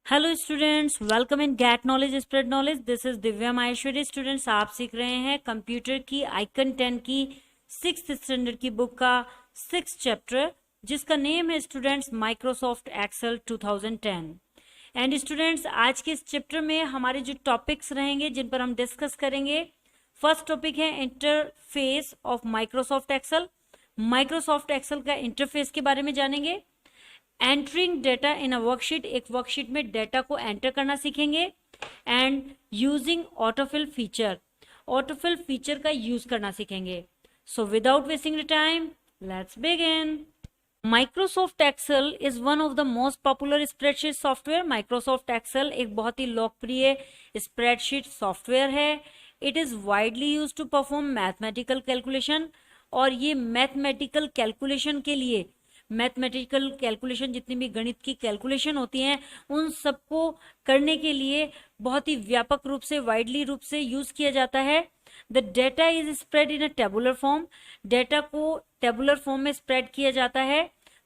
Hello students, welcome in get knowledge spread knowledge. This is Divya Maheshwari. Students, आप सीख रहे हैं कंप्यूटर की आइकन 10 की 6th स्टैंडर्ड की बुक का 6th चैप्टर, जिसका नेम है students Microsoft Excel 2010। And students, आज के इस चैप्टर में हमारे जो टॉपिक्स रहेंगे जिन पर हम डिस्कस करेंगे, फर्स्ट टॉपिक है interface of Microsoft Excel. Microsoft Excel का इंटरफेस के बारे में जानेंगे। Entering data in a worksheet, एक वर्कशीट में डेटा को एंटर करना सीखेंगे। And using autofill feature, autofill feature का यूज करना सीखेंगे। So without wasting time, let's begin. Microsoft Excel is one of the most popular spreadsheet software. Microsoft Excel एक बहुत ही लोकप्रिय स्प्रेडशीट सॉफ्टवेयर है। It is widely use to perform mathematical calculation, और ये मैथमेटिकल कैलकुलेशन के लिए, मैथमेटिकल कैलकुलेशन जितनी भी गणित की कैलकुलेशन होती हैं उन सबको करने के लिए बहुत ही व्यापक रूप से, वाइडली रूप से यूज किया जाता है। The data is spread in a tabular form, data को टेबुलर फॉर्म में स्प्रेड किया जाता है,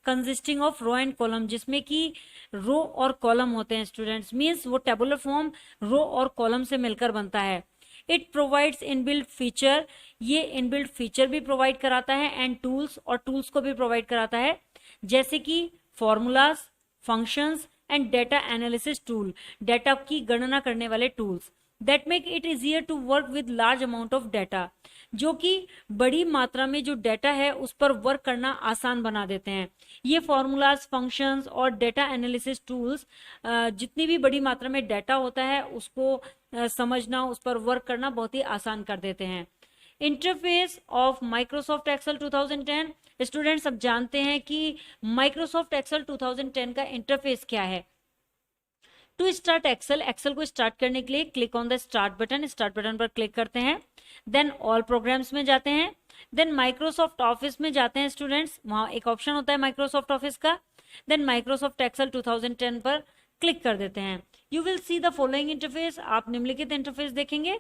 consisting of row and column, जिसमें कि रो और कॉलम होते हैं स्टूडेंट्स। मीन्स वो टेबुलर फॉर्म रो और कॉलम से मिलकर बनता है। इट प्रोवाइड्स इनबिल्ट फीचर, ये इनबिल्ट फीचर भी प्रोवाइड कराता है, एंड टूल्स, और टूल्स को भी प्रोवाइड कराता है, जैसे कि formulas, functions and data analysis tool, data की गणना करने वाले tools that make it easier to work with large amount of data, जो कि बड़ी मात्रा में जो डेटा है उस पर वर्क करना आसान बना देते हैं। ये फॉर्मूलाज, फंक्शंस और डेटा एनालिसिस टूल्स जितनी भी बड़ी मात्रा में डेटा होता है उसको समझना, उस पर वर्क करना बहुत ही आसान कर देते हैं। Interface of Microsoft Excel 2010। Students, अब जानते हैं कि माइक्रोसॉफ्ट एक्सेल 2010 का इंटरफेस क्या है। टू स्टार्ट एक्सेल, एक्सेल को स्टार्ट करने के लिए click on the start button, start button पर क्लिक करते हैं। देन ऑल प्रोग्राम्स में जाते हैं। देन माइक्रोसॉफ्ट ऑफिस में जाते हैं स्टूडेंट्स, वहां एक ऑप्शन होता है माइक्रोसॉफ्ट ऑफिस का। देन माइक्रोसॉफ्ट एक्सेल 2010 पर क्लिक कर देते हैं। You will see the following interface, आप निम्नलिखित इंटरफेस देखेंगे।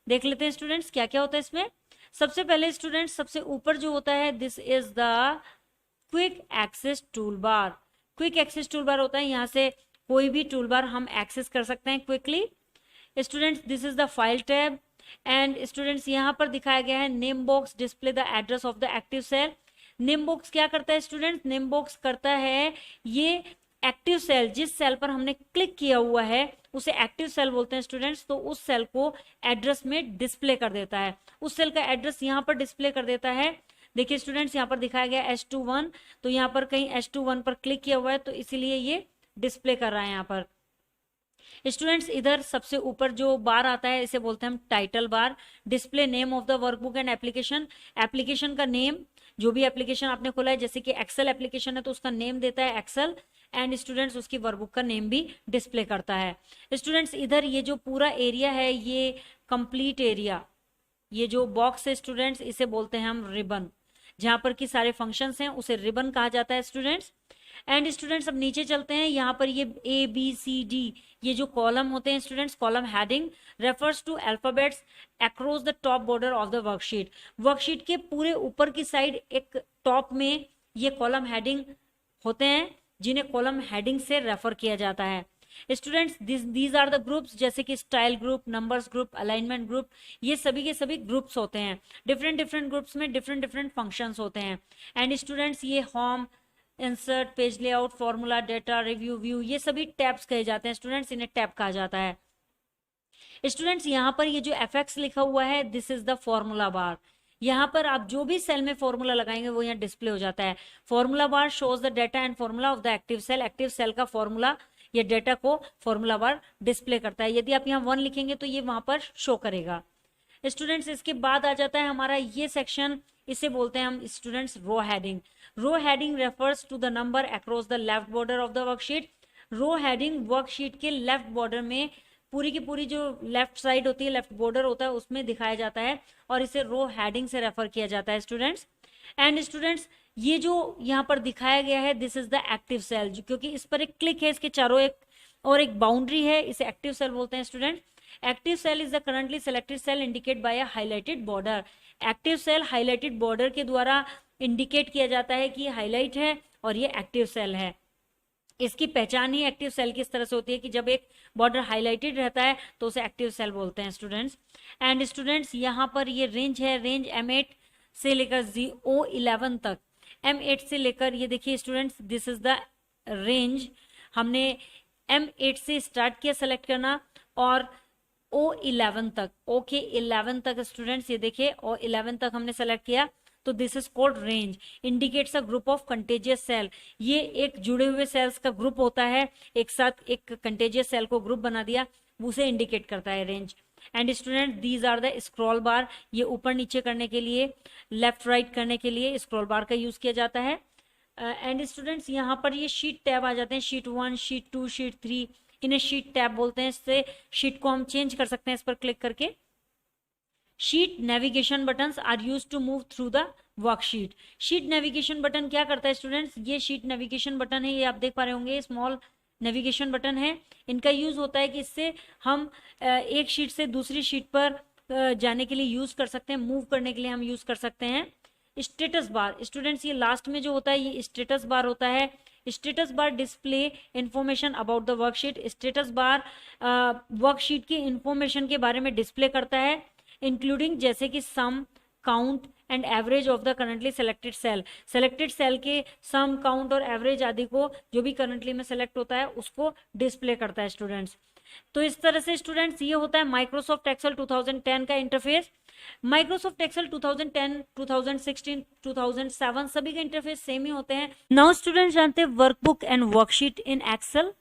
देख लेते हैं स्टूडेंट्स क्या क्या होता है इसमें। सबसे पहले स्टूडेंट्स, सबसे ऊपर जो होता है, this is the quick access tool bar. Quick access tool bar होता है, यहाँ से कोई भी टूल बार हम एक्सेस कर सकते हैं quickly. Students, this is the file tab, and students यहाँ पर दिखाया गया है name box display the address of the active cell. Name box क्या करता है स्टूडेंट्स? नेम बॉक्स करता है, ये एक्टिव सेल, जिस सेल पर हमने क्लिक किया हुआ है उसे एक्टिव सेल बोलते हैं स्टूडेंट्स। तो उस सेल को एड्रेस में डिस्प्ले कर देता है, उस सेल का एड्रेस यहाँ पर डिस्प्ले कर देता है। देखिए स्टूडेंट्स, यहाँ पर दिखाया गया S21, तो यहाँ पर कहीं S21 पर क्लिक किया हुआ है तो इसीलिए ये डिस्प्ले कर रहा है यहाँ पर। स्टूडेंट्स, इधर सबसे ऊपर जो बार आता है इसे बोलते हैं हम title bar. Display name of the workbook and application, application का नेम, जो भी एप्लीकेशन आपने खोला है, जैसे कि एक्सेल एप्लीकेशन है तो उसका नेम देता है एक्सेल, एंड स्टूडेंट्स उसकी वर्कबुक का नेम भी डिस्प्ले करता है। स्टूडेंट्स, इधर ये जो पूरा एरिया है ये कंप्लीट एरिया, ये जो बॉक्स है स्टूडेंट्स इसे बोलते हैं हम रिबन, जहां पर कि सारे फंक्शंस हैं उसे रिबन कहा जाता है स्टूडेंट्स। एंड स्टूडेंट्स, अब नीचे चलते हैं। यहाँ पर ये A B C D, ये जो कॉलम होते हैं students, column heading refers to alphabets across the top border of the worksheet. Worksheet के पूरे ऊपर की साइड एक टॉप में ये कॉलम हेडिंग होते हैं, जिन्हें कॉलम हेडिंग से रेफर किया जाता है। Students, these are the groups, जैसे कि style group, numbers group, alignment group, ये सभी के सभी ग्रुप्स होते हैं। डिफरेंट डिफरेंट ग्रुप्स में डिफरेंट डिफरेंट फंक्शंस होते हैं। एंड स्टूडेंट्स, ये home, insert, page layout, formula, data, review, view, ये सभी टैब्स कहे जाते हैं स्टूडेंट्स, इन्हें टैब कहा जाता है। स्टूडेंट्स, यहाँ पर ये जो FX लिखा हुआ है, this is the formula bar. यहाँ पर आप जो भी सेल में फॉर्मूला लगाएंगे वो यहाँ डिस्प्ले हो जाता है। Formula bar shows the data and formula of the active cell, active cell का फॉर्मूला या डेटा को फॉर्मूला बार डिस्प्ले करता है। यदि आप यहाँ 1 लिखेंगे तो ये वहां पर शो करेगा। स्टूडेंट्स, इसके बाद आ जाता है हमारा ये सेक्शन, इसे बोलते हैं हम students row heading. Row heading refers to the number across the left border of the worksheet. Row heading worksheet के लेफ्ट बॉर्डर में, पूरी की पूरी जो लेफ्ट साइड होती है, लेफ्ट बॉर्डर होता है, उसमें दिखाया जाता है और इसे रो हेडिंग से रेफर किया जाता है स्टूडेंट्स। एंड स्टूडेंट्स, ये जो यहाँ पर दिखाया गया है, this is the active cell, क्योंकि इस पर एक क्लिक है, इसके चारों एक और एक बाउंड्री है, इसे एक्टिव सेल बोलते हैं student. Active cell is the currently selected cell indicate by a highlighted border. Active cell highlighted border के द्वारा इंडिकेट किया जाता है कि ये हाईलाइट है और ये एक्टिव सेल है। इसकी पहचान ही एक्टिव सेल की इस तरह से होती है कि जब एक बॉर्डर हाईलाइटेड रहता है तो उसे एक्टिव सेल बोलते हैं स्टूडेंट्स। एंड स्टूडेंट्स यहाँ पर ये रेंज है, रेंज M8 से लेकर O11 तक। M8 से लेकर, ये देखिए students, this is the range. हमने M8 से स्टार्ट किया सेलेक्ट करना और O11 तक, ओके 11 तक स्टूडेंट्स, ये देखिए O11 तक हमने सेलेक्ट किया, तो this is called range. Indicates a group of contiguous cell, ये एक जुड़े हुए सेल्स का ग्रुप होता है, एक साथ एक कंटेजियस सेल को ग्रुप बना दिया, उसे इंडिकेट करता है range. And student these are the scroll bar, ये ऊपर नीचे करने के लिए, लेफ्ट राइट करने के लिए स्क्रॉल बार का यूज किया जाता है। एंड स्टूडेंट्स यहाँ पर ये शीट टैब आ जाते हैं, शीट 1, शीट 2, शीट 3, इन्हें शीट टैब बोलते हैं। इससे शीट को हम चेंज कर सकते हैं इस पर क्लिक करके। Sheet navigation buttons are use to move through the worksheet. Sheet navigation button क्या करता है स्टूडेंट्स, ये शीट नेविगेशन बटन है, ये आप देख पा रहे होंगे, स्मॉल नेविगेशन बटन है। इनका यूज होता है कि इससे हम एक शीट से दूसरी शीट पर जाने के लिए यूज कर सकते हैं, मूव करने के लिए हम यूज कर सकते हैं। स्टेटस बार स्टूडेंट्स, ये लास्ट में जो होता है ये स्टेटस बार होता है। Status bar display information about the worksheet. Status bar worksheet की इंफॉर्मेशन के बारे में डिस्प्ले करता है, इंक्लूडिंग जैसे कि sum, count and average of the currently selected cell. Selected cell के सम, काउंट और एवरेज आदि को, जो भी करंटली में सेलेक्ट होता है उसको डिस्प्ले करता है स्टूडेंट्स। तो इस तरह से स्टूडेंट्स ये होता है माइक्रोसॉफ्ट एक्सेल 2010 का इंटरफेस। माइक्रोसॉफ्ट एक्सेल 2010, 2016, 2007 सभी के इंटरफेस सेम ही होते हैं। नाउ स्टूडेंट्स जानते हैं workbook and worksheet in Excel.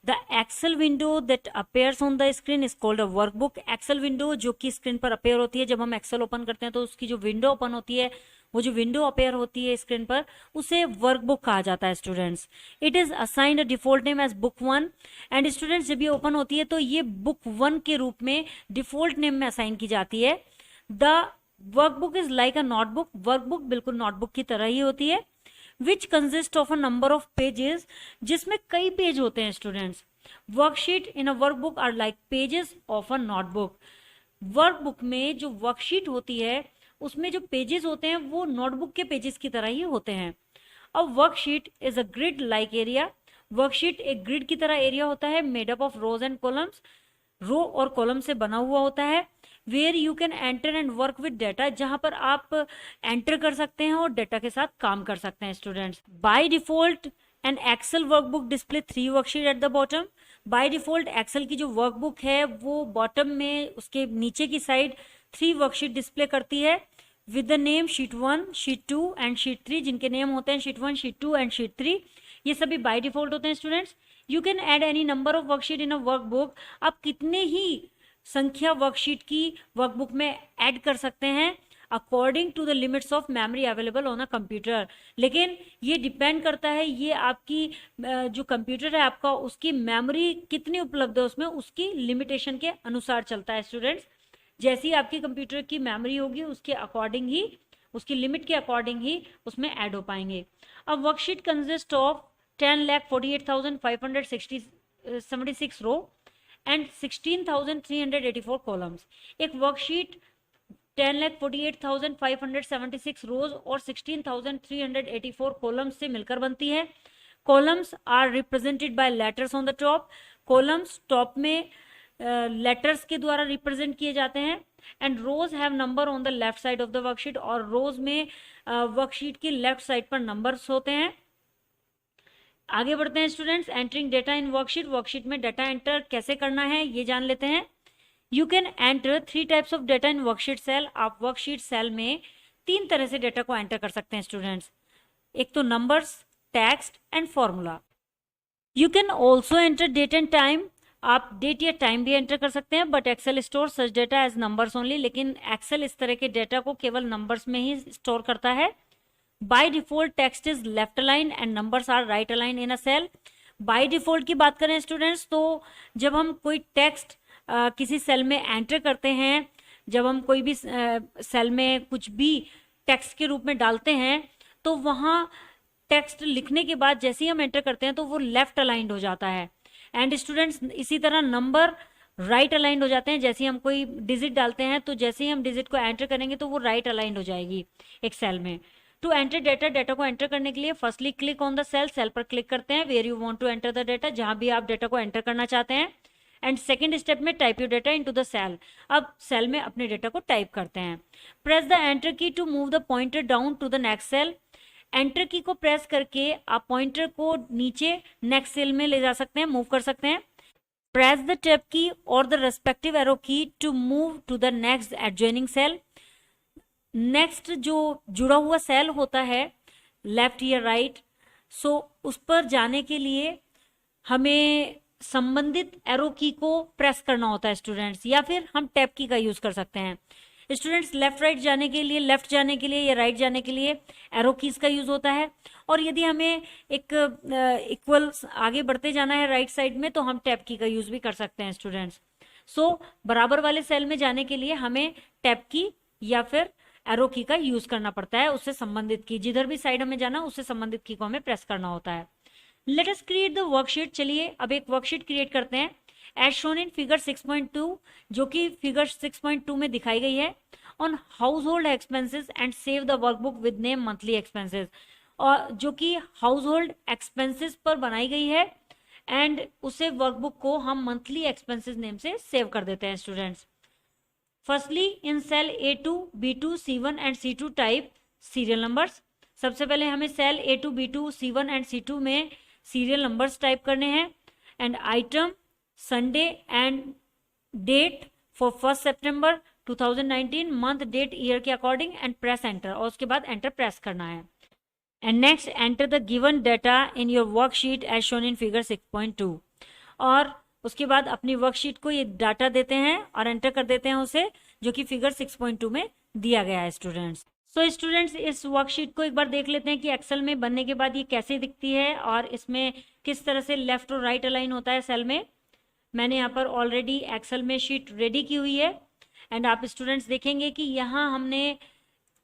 The Excel window that appears on the screen is called a workbook. Excel window जो कि स्क्रीन पर अपेयर होती है, जब हम एक्सेल ओपन करते हैं तो उसकी जो विंडो ओपन होती है, वो जो विंडो अपेयर होती है स्क्रीन पर, उसे वर्कबुक कहा जाता है students. It is assigned a default name as book 1। And students जब ये ओपन होती है तो ये बुक 1 के रूप में डिफॉल्ट नेम में असाइन की जाती है। The workbook is like a notebook. Workbook बिल्कुल नोटबुक की तरह ही होती है। Which consist of a number of pages, जिसमें कई पेज होते हैं students. Worksheet in a workbook are like pages of a notebook. Workbook में जो वर्कशीट होती है उसमें जो पेजेस होते हैं वो नोटबुक के पेजेस की तरह ही होते हैं। अब worksheet is a grid like area. Worksheet एक ग्रिड की तरह एरिया होता है, made up of rows and columns. Row और कॉलम से बना हुआ होता है। Where you can enter and work with data, जहां पर आप एंटर कर सकते हैं और डेटा के साथ काम कर सकते हैं students. By default an Excel workbook display 3 worksheet at the bottom. By default Excel की जो वर्कबुक है वो बॉटम में उसके नीचे की साइड 3 वर्कशीट डिस्प्ले करती है with the name sheet 1, sheet 2 and sheet 3, जिनके नेम होते हैं शीट 1, शीट 2 एंड शीट 3। ये सभी बाय डिफॉल्ट होते हैं students. You can add any number of worksheet in a workbook. आप कितने ही संख्या वर्कशीट की वर्कबुक में ऐड कर सकते हैं according to the limits of memory available on a computer. लेकिन ये डिपेंड करता है, ये आपकी जो कंप्यूटर है आपका, उसकी मेमोरी कितनी उपलब्ध है उसमें, उसकी लिमिटेशन के अनुसार चलता है स्टूडेंट्स। जैसी आपकी कंप्यूटर की मेमोरी होगी उसके अकॉर्डिंग ही, उसकी लिमिट के अकॉर्डिंग ही उसमें ऐड हो पाएंगे। अब worksheet consist of 10,48,576 row and 16,384 columns. एक वर्कशीट 10,48,576 रोज और 16,384 कॉलम्स से मिलकर बनती है। Columns are represented by letters on the top. Columns top में लेटर्स के द्वारा रिप्रेजेंट किए जाते हैं। And rows have number on the left side of the worksheet, और रोज में वर्कशीट की लेफ्ट साइड पर नंबर्स होते हैं। आगे बढ़ते हैं students. Entering data in worksheet. Worksheet में डेटा एंटर कैसे करना है ये जान लेते हैं। You can enter 3 types of data in worksheet cell. आप वर्कशीट सेल में 3 तरह से डेटा को एंटर कर सकते हैं स्टूडेंट्स। एक तो numbers, text and formula. You can also enter date and time. आप डेट या टाइम भी एंटर कर सकते हैं, but Excel store such data as numbers only. लेकिन एक्सेल इस तरह के डेटा को केवल नंबर्स में ही स्टोर करता है। By default text is left align and numbers are right align in a cell. By default की बात करें स्टूडेंट्स, तो जब हम कोई टेक्स्ट किसी सेल में एंटर करते हैं, जब हम कोई भी सेल में कुछ भी टेक्स्ट के रूप में डालते हैं, तो वहाँ टेक्स्ट लिखने के बाद जैसे ही हम एंटर करते हैं तो वो लेफ्ट अलाइंड हो जाता है। एंड स्टूडेंट्स इसी तरह नंबर राइट अलाइंड हो जाते हैं। जैसे ही हम कोई डिजिट डालते हैं तो जैसे ही हम डिजिट को एंटर करेंगे तो वो राइट अलाइंड हो जाएगी एक सेल में। टू एंटर डेटा, डेटा को एंटर करने के लिए firstly click on the cell, cell पर क्लिक करते हैं where you want to enter the data, जहां भी आप डेटा को एंटर करना चाहते हैं। एंड सेकेंड स्टेप में type your data into the cell, अब सेल में अपने डेटा को टाइप करते हैं। Press the enter key to move the pointer down to the next cell, enter की को प्रेस करके आप पॉइंटर को नीचे नेक्स्ट सेल में ले जा सकते हैं, मूव कर सकते हैं। Press the tab key or the respective arrow key to move to the next adjoining cell, next जो जुड़ा हुआ सेल होता है लेफ्ट या राइट, सो उस पर जाने के लिए हमें संबंधित एरो की को प्रेस करना होता है स्टूडेंट्स, या फिर हम टैब की का यूज कर सकते हैं। स्टूडेंट्स लेफ्ट राइट जाने के लिए, लेफ्ट जाने के लिए या राइट जाने के लिए एरो कीज का यूज होता है, और यदि हमें एक इक्वल आगे बढ़ते जाना है राइट साइड में तो हम टैब की का यूज भी कर सकते हैं स्टूडेंट्स। सो बराबर वाले सेल में जाने के लिए हमें टैब की या फिर एरो की का यूज करना पड़ता है, उससे संबंधित की, जिधर भी साइड हमें जाना उससे संबंधित की को हमें प्रेस करना होता है। Let us create the worksheet, चलिए अब एक वर्कशीट क्रिएट करते हैं एज शोन इन फिगर 6.2, जो कि फिगर 6.2 में दिखाई गई है। On house hold expenses and save the workbook with name monthly expenses, और जो कि हाउस होल्ड एक्सपेंसेस पर बनाई गई है एंड उसे वर्कबुक को हम मंथली एक्सपेंसेस नेम से सेव कर देते हैं students. Firstly in cell A2, B2, C1 and C2 type serial numbers, सबसे पहले हमें cell A2, B2, C1 and C2 में सीरियल नंबर्स टाइप करने हैं। And item, Sunday and date for 1 सितंबर 2019, मंथ, डेट, ईयर के अकॉर्डिंग, एंड प्रेस एंटर, और उसके बाद एंटर प्रेस करना है। And next enter the given data in your worksheet as shown in figure 6.2, और उसके बाद अपनी वर्कशीट को ये डाटा देते हैं और एंटर कर देते हैं उसे, जो कि फिगर 6.2 में दिया गया है स्टूडेंट्स। सो स्टूडेंट्स इस वर्कशीट को एक बार देख लेते हैं कि एक्सेल में बनने के बाद ये कैसे दिखती है और इसमें किस तरह से लेफ्ट और राइट अलाइन होता है सेल में। मैंने यहाँ पर ऑलरेडी एक्सेल में शीट रेडी की हुई है एंड आप स्टूडेंट्स देखेंगे कि यहाँ हमने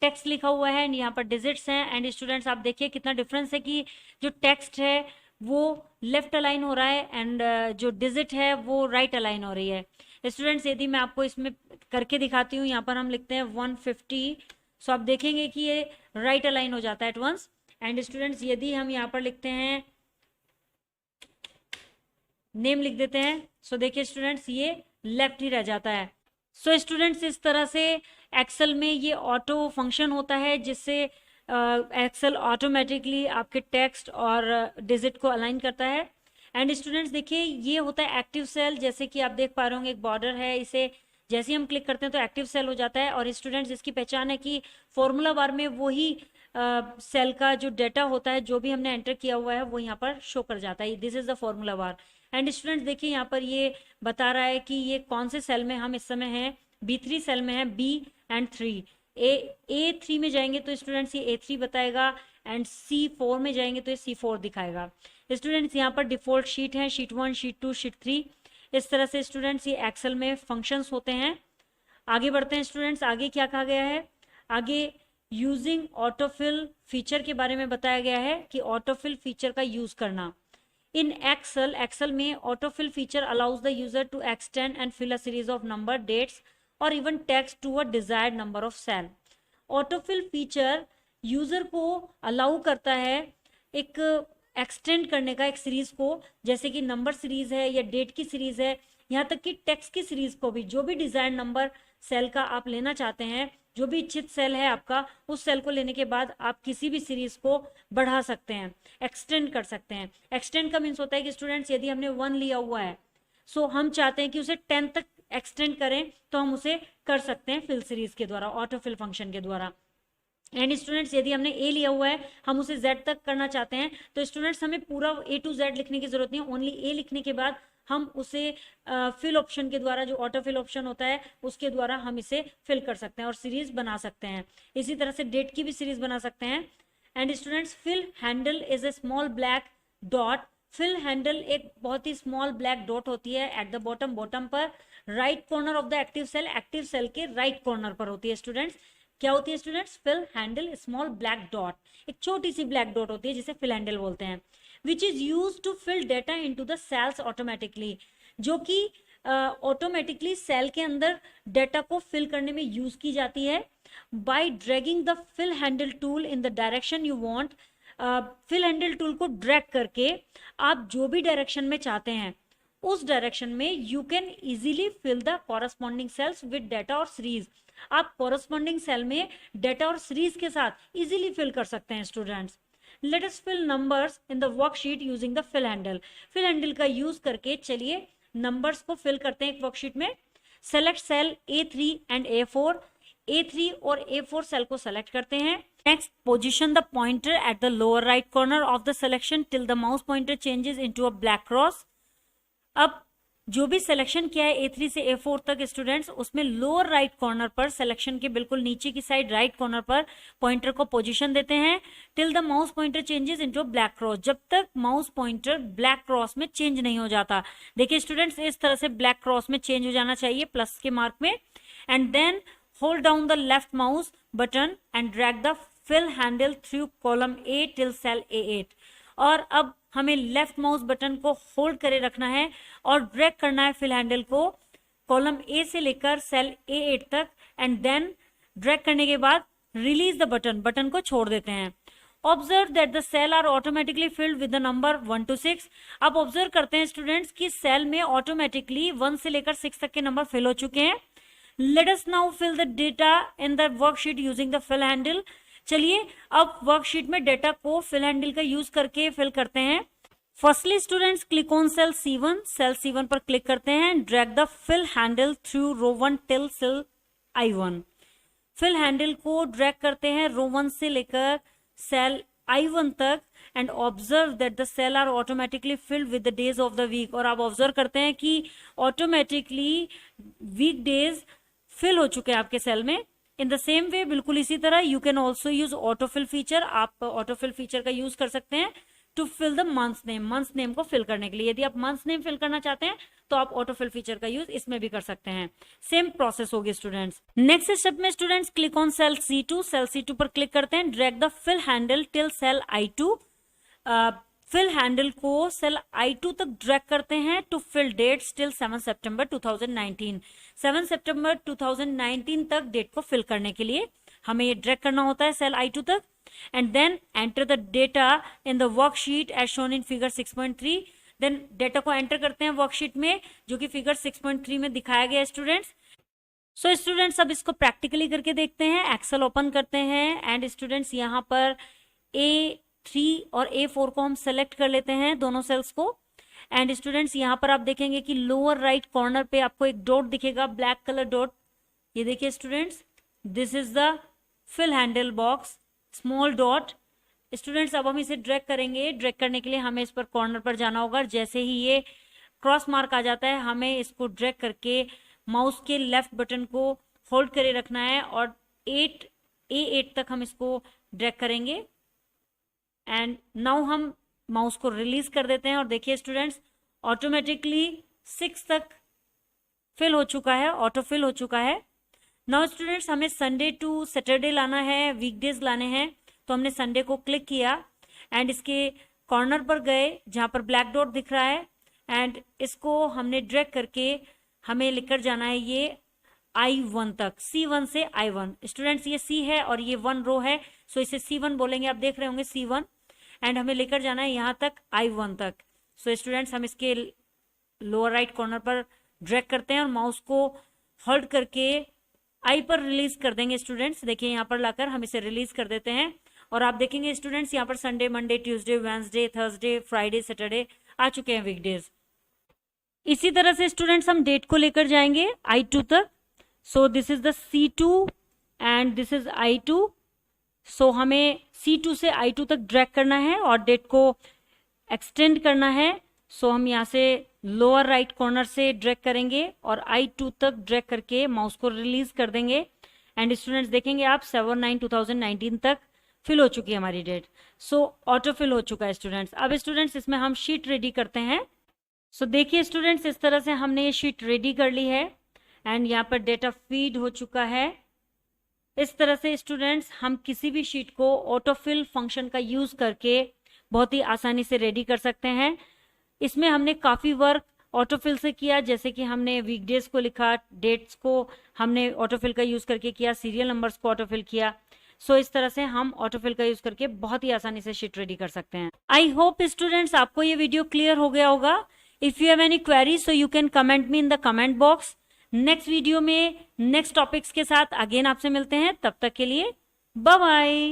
टेक्स्ट लिखा हुआ है एंड यहाँ पर डिजिट्स हैं। एंड स्टूडेंट्स आप देखिए कितना डिफरेंस है कि जो टेक्स्ट है वो लेफ्ट अलाइन हो रहा है एंड जो डिजिट है वो राइट अलाइन हो रही है। स्टूडेंट्स यदि मैं आपको इसमें करके दिखाती हूँ, यहाँ पर हम लिखते हैं 150, सो आप देखेंगे कि ये राइट अलाइन हो जाता है एट वंस। एंड स्टूडेंट्स यदि हम यहाँ पर लिखते हैं नेम लिख देते हैं, सो देखिए स्टूडेंट्स ये लेफ्ट ही रह जाता है। सो स्टूडेंट्स इस तरह से एक्सेल में ये ऑटो फंक्शन होता है जिससे एक्सेल ऑटोमेटिकली आपके टेक्स्ट और डिजिट को अलाइन करता है। एंड स्टूडेंट्स देखिए ये होता है एक्टिव सेल, जैसे कि आप देख पा रहे होंगे एक बॉर्डर है, इसे जैसे ही हम क्लिक करते हैं तो एक्टिव सेल हो जाता है। और स्टूडेंट्स इसकी पहचान है कि फॉर्मूला बार में वही सेल का जो डाटा होता है जो भी हमने एंटर किया हुआ है वो यहाँ पर शो कर जाता है, this is the formula bar. And students देखिए यहाँ पर ये बता रहा है कि ये कौन से सेल में हम इस समय हैं, B3 सेल में है, B एंड 3। A3 में जाएंगे तो स्टूडेंट्स ये A3 बताएगा एंड C4 में जाएंगे तो ये C4 दिखाएगा। स्टूडेंट्स यहाँ पर डिफॉल्ट शीट है, शीट 1, शीट 2, शीट 3। इस तरह से स्टूडेंट्स ये एक्सेल में फंक्शंस होते हैं। आगे बढ़ते हैं स्टूडेंट्स, आगे क्या कहा गया है, आगे यूजिंग ऑटोफिल फीचर के बारे में बताया गया है कि ऑटोफिल फीचर का यूज करना इन एक्सेल में autofill feature allows the user to extend and fill a series of number, dates और even text to a desired number of cell. Autofill feature user को अलाउ करता है एक extend करने का एक सीरीज को, जैसे कि नंबर सीरीज है या डेट की सीरीज है, यहाँ तक कि टेक्स्ट की सीरीज को भी, जो भी डिजायर्ड नंबर सेल का आप लेना चाहते हैं, जो भी इच्छित सेल है आपका, उस सेल को लेने के बाद आप किसी भी सीरीज को बढ़ा सकते हैं, एक्सटेंड कर सकते हैं। एक्सटेंड का मीन्स होता है कि स्टूडेंट्स यदि हमने 1 लिया हुआ है, सो हम चाहते हैं कि उसे 10 तक एक्सटेंड करें तो हम उसे कर सकते हैं फिल सीरीज के द्वारा, ऑटोफिल फंक्शन के द्वारा। एंड स्टूडेंट्स यदि हमने A लिया हुआ है, हम उसे Z तक करना चाहते हैं, तो स्टूडेंट्स हमें पूरा A to Z लिखने की जरूरत नहीं है, ओनली A लिखने के बाद हम उसे फिल ऑप्शन के द्वारा, जो ऑटो फिल ऑप्शन होता है उसके द्वारा हम इसे फिल कर सकते हैं और सीरीज बना सकते हैं। इसी तरह से डेट की भी सीरीज बना सकते हैं। And students fill handle is a small black dot, fill handle एक बहुत ही स्मॉल ब्लैक डॉट होती है एट द बॉटम पर, right corner of the active cell के राइट कॉर्नर पर होती है स्टूडेंट्स। क्या होती है students, fill handle small black dot, एक छोटी सी ब्लैक डॉट होती है जिसे फिल हैंडल बोलते हैं। Which is use to fill data into the cells automatically, जो कि ऑटोमेटिकली सेल के अंदर डेटा को फिल करने में यूज की जाती है। By dragging the fill handle tool in the direction you want. Fill handle tool को ड्रैग करके आप जो भी डायरेक्शन में चाहते हैं उस डायरेक्शन में you can easily fill the corresponding cells with data और सीरीज। आप कॉरस्पॉन्डिंग सेल में डेटा और सीरीज के साथ इजीली फिल कर सकते हैं students. Let us fill numbers in the worksheet using the fill handle. Fill handle का यूज करके चलिए नंबर्स को फिल करते हैं एक वर्कशीट में। Select cell A3 and A4। A3 और A4 सेल को सेलेक्ट करते हैं। Next, position the pointer at the lower right corner of the selection till the mouse pointer changes into a black cross. अब जो भी selection किया है A3 से A4 तक स्टूडेंट्स, उसमें लोअर राइट कॉर्नर पर सिलेक्शन के बिल्कुल नीचे की साइड राइट कॉर्नर पर पॉइंटर को पोजीशन देते हैं till the mouse pointer changes into black cross, जब तक माउस पॉइंटर ब्लैक क्रॉस में चेंज नहीं हो जाता। देखिए स्टूडेंट्स, इस तरह से ब्लैक क्रॉस में चेंज हो जाना चाहिए प्लस के मार्क में। And then hold down the left mouse button and drag the fill handle through column A till cell A8। और अब हमें लेफ्ट माउस बटन को होल्ड करे रखना है और ड्रैग करना है फिल हैंडल को कॉलम A से लेकर सेल A8 तक। एंड देन ड्रैग करने के बाद रिलीज द बटन को छोड़ देते हैं। Observe that the cell are automatically filled with the number 1 to 6। आप ऑब्जर्व करते हैं स्टूडेंट्स कि सेल में ऑटोमेटिकली 1 से लेकर 6 तक के नंबर फिल हो चुके हैं। Let us now fill the data in the worksheet using the fill handle. चलिए अब वर्कशीट में डेटा को फिल हैंडल का यूज करके फिल करते हैं। Firstly students, click on cell C1। Cell C1 पर क्लिक करते हैं। Drag the fill handle through row 1 till cell I1। Fill handle को ड्रैग करते हैं रो 1 से लेकर सेल I1 तक। And observe that the cell are automatically filled with the days of the week. और आप ऑब्जर्व करते हैं कि ऑटोमेटिकली वीक डेज फिल हो चुके हैं आपके सेल में। इन द सेम वे, बिल्कुल इसी तरह you can also use autofill feature. आप ऑटोफिल फीचर का यूज कर सकते हैं to fill the months name, months name को फिल करने के लिए। यदि आप मंथ्स नेम फिल करना चाहते हैं तो आप ऑटोफिल फीचर का यूज इसमें भी कर सकते हैं। सेम प्रोसेस होगी स्टूडेंट्स। नेक्स्ट स्टेप में students, click on cell C2। Cell C2 पर क्लिक करते हैं। Drag the fill handle till cell I2। Fill handle को सेल I2 तक ड्रैग करते हैं टू फिल डेट्स टिल 7 सितंबर 2019। 7 सितंबर 2019 तक डेट को फिल करने के लिए हमें ये ड्रैग करना होता है सेल I2 तक। And then enter the data in the worksheet as shown in figure 6.3। Then data को एंटर करते हैं वर्कशीट में, जो कि फिगर 6.3 में दिखाया गया है स्टूडेंट्स। सो स्टूडेंट्स, अब इसको प्रैक्टिकली करके देखते हैं। एक्सेल ओपन करते हैं एंड स्टूडेंट्स यहाँ पर A3 और A4 को हम सेलेक्ट कर लेते हैं, दोनों सेल्स को। एंड स्टूडेंट्स यहाँ पर आप देखेंगे कि लोअर राइट कॉर्नर पे आपको एक डॉट दिखेगा, ब्लैक कलर डॉट। ये देखिए students, this is the fill handle box, small dot. Students, अब हम इसे ड्रैग करेंगे। ड्रैग करने के लिए हमें इस पर कॉर्नर पर जाना होगा। जैसे ही ये क्रॉस मार्क आ जाता है, हमें इसको ड्रैग करके माउस के लेफ्ट बटन को होल्ड करे रखना है और A8 तक हम इसको ड्रैग करेंगे। एंड नाउ हम माउस को रिलीज कर देते हैं और देखिए स्टूडेंट्स, ऑटोमेटिकली 6 तक फिल हो चुका है, ऑटो फिल हो चुका है। नाउ स्टूडेंट्स, हमें संडे टू सैटरडे लाना है, वीकडेज लाने हैं। तो हमने संडे को क्लिक किया एंड इसके कॉर्नर पर गए जहां पर ब्लैक डॉट दिख रहा है एंड इसको हमने ड्रैग करके हमें लेकर जाना है ये I1 तक, C1 से I1। स्टूडेंट्स, ये C है और ये 1 रो है, सो इसे C1 बोलेंगे। आप देख रहे होंगे C1। एंड हमें लेकर जाना है यहाँ तक I1 तक। सो स्टूडेंट्स, हम इसके लोअर राइट कॉर्नर पर ड्रैग करते हैं और माउस को होल्ड करके I पर रिलीज कर देंगे। स्टूडेंट्स देखिए, यहाँ पर लाकर हम इसे रिलीज कर देते हैं और आप देखेंगे स्टूडेंट्स, यहाँ पर Sunday, Monday, Tuesday, Wednesday, Thursday, Friday, Saturday आ चुके हैं, वीकडेज। इसी तरह से स्टूडेंट्स हम डेट को लेकर जाएंगे I2 तक। So this is the C2 and this is I2। सो हमें C2 से I2 तक ड्रैग करना है और डेट को एक्सटेंड करना है। सो हम यहाँ से लोअर राइट कॉर्नर से ड्रैग करेंगे और I2 तक ड्रैग करके माउस को रिलीज कर देंगे। एंड स्टूडेंट्स देखेंगे आप 7/9/2019 तक फिल हो चुकी है हमारी डेट। सो ऑटो फिल हो चुका है स्टूडेंट्स। अब स्टूडेंट्स, इसमें हम शीट रेडी करते हैं। सो देखिए स्टूडेंट्स, इस तरह से हमने ये शीट रेडी कर ली है एंड यहाँ पर डेटा फीड हो चुका है। इस तरह से स्टूडेंट्स, हम किसी भी शीट को ऑटोफिल फंक्शन का यूज करके बहुत ही आसानी से रेडी कर सकते हैं। इसमें हमने काफ़ी वर्क ऑटोफिल से किया, जैसे कि हमने वीकडेज को लिखा, डेट्स को हमने ऑटोफिल का यूज करके किया, सीरियल नंबर्स को ऑटोफिल किया। सो इस तरह से हम ऑटोफिल का यूज करके बहुत ही आसानी से शीट रेडी कर सकते हैं। आई होप स्टूडेंट्स आपको ये वीडियो क्लियर हो गया होगा। If you have any query so you can comment me in the comment box. Next video में नेक्स्ट टॉपिक्स के साथ अगेन आपसे मिलते हैं, तब तक के लिए बाय बाय।